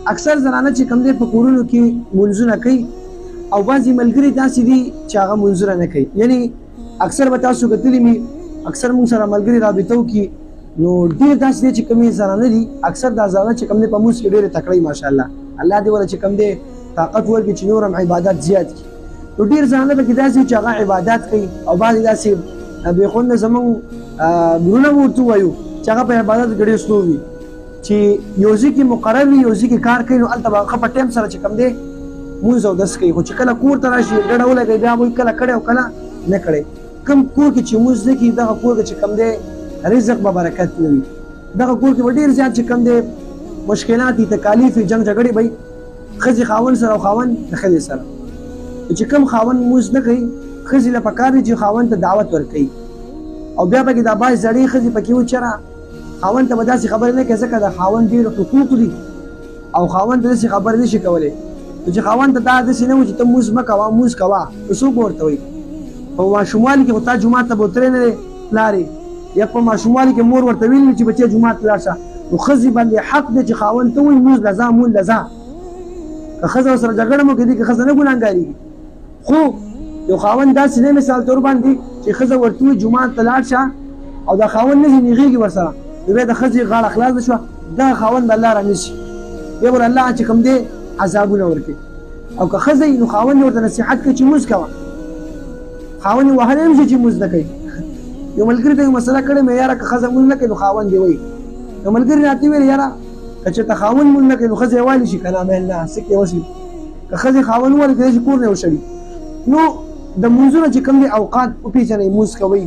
اکثر زنانه چې کوم دي په کورونو کې منځونه کوي او بعضې ملګري داسې دي چې هغه منځونه نه کوي. یعنی اکثر به تاسو کتلي مي اکثر موږ سره ملګري رابطه وکړي نو ډېر داسې دي چې کومې زنانه دي اکثر دا زنانه چې کوم دي په مونځ کې ډېرې تکړه ماشاءالله الله دې ورله چې کوم دی طاقت ورکړي چې نور هم عبادت زیات کړي. نو ډېر زنانه پکې داسې چې هغه عبادت کوي او بعضې داسې بېخونده زموږ ورونه به ورته ووایو چې هغه په عبادت کې ډېر سلو وي چې یو ځای کې مقرر وي یو ځای کې کار کوي نو هلته به هغه په ټایم سره چې کوم دی مونځ او دس کوي. خو چې کله کور ته راشي ډډه ولګوي بیا به کله کړی او کله نه کړی. کوم کور کې چې مونځ نه کوي دغه کور کې چې کوم دی رزق به برکت نه وي. دغه کور کې به ډېر زیات چې کوم دی مشکلات دي تکالیف وي جنګ جګړې به وي ښځې خاوند سره او خاوند د ښځې سره. چې کوم خاوند مونځ نه کوي ښځې له پکار دي چې خاوند ته دعوت ورکوي او بیا پکې دا بعض زړې ښځې پکې وي چېرې خاوند ته به داسې خبرې نه کوي ځکه د خاوند ډېر حقوق دي او خاوند ته داسې خبرې نه شي کولی. چې خاوند ته دا داسې نه و چې ته مونځ مه کوه مونځ کوه نو څوک به ورته وایي. په ماشوموالي کې خو تا جومات ته به وتلی نه دی پلارې یا په ماشوموالي کې مور ورته ویلي چې بچیه جومات ته لاړ شه نو ښځې باندې حق دی چې خاوند ته وایي مونځ له ځه مونځ له ځه. که ښځه ورسره جګړه مو کړي که ښځه نه ګناهګارېږي خو یو خاوند داسې دی مثال طور باندې چې ښځه ورته وایي جومات ته لاړ شه او دا خاوند نه ځي نیغېږي ورسره نو بیا د ښځې غاړه خلاصه شوه دغه خاوند به الله رانیسي بیا به الله چې کوم دی عذابونه ورکړي. او که ښځه نو خاوند ورته نصیحت کوي چې مونځ کوه خاوند یې وهلی هم شي چې مونځ نه کوي. یو ملګري ته یو مسله کړې مې یاره که ښځه مونځ نه کوي نو خاوند دې وایي. یو ملګري راته ویل یاره که چېرته خاوند مونځ نه کوي نو ښځه یې ویلی شي که نه مې نه څه کې وسي که ښځې خاوند ووایي کېدای شي کور نه یې وشړي. نو د مونځونه چې کوم دي اوقات وپېژنئ مونځ کوئ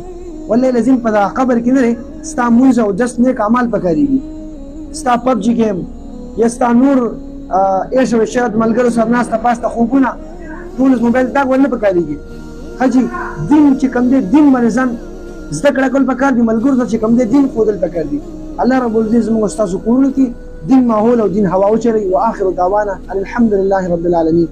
والله لازم په دغه قبر کې نه دی ستا مونځ او دس نیک اعمال پکارېږي ستا پبجي ګیم یا ستا نور عیش او عشرت ملګرو سره ناسته پاسته خوبونه ټول موبایل دا ول نه پکارېږي. حاجي دین چې کوم دی دین باندې ځان زده کړه کول پکار دي ملګرو ته چې کوم دی دین ښودل پکار دي. الله رب العزت زموږ ستاسو کورونو کې دین ماحول او دین هوا وچلوي. واخر دعوانا ان الحمد لله رب العالمین.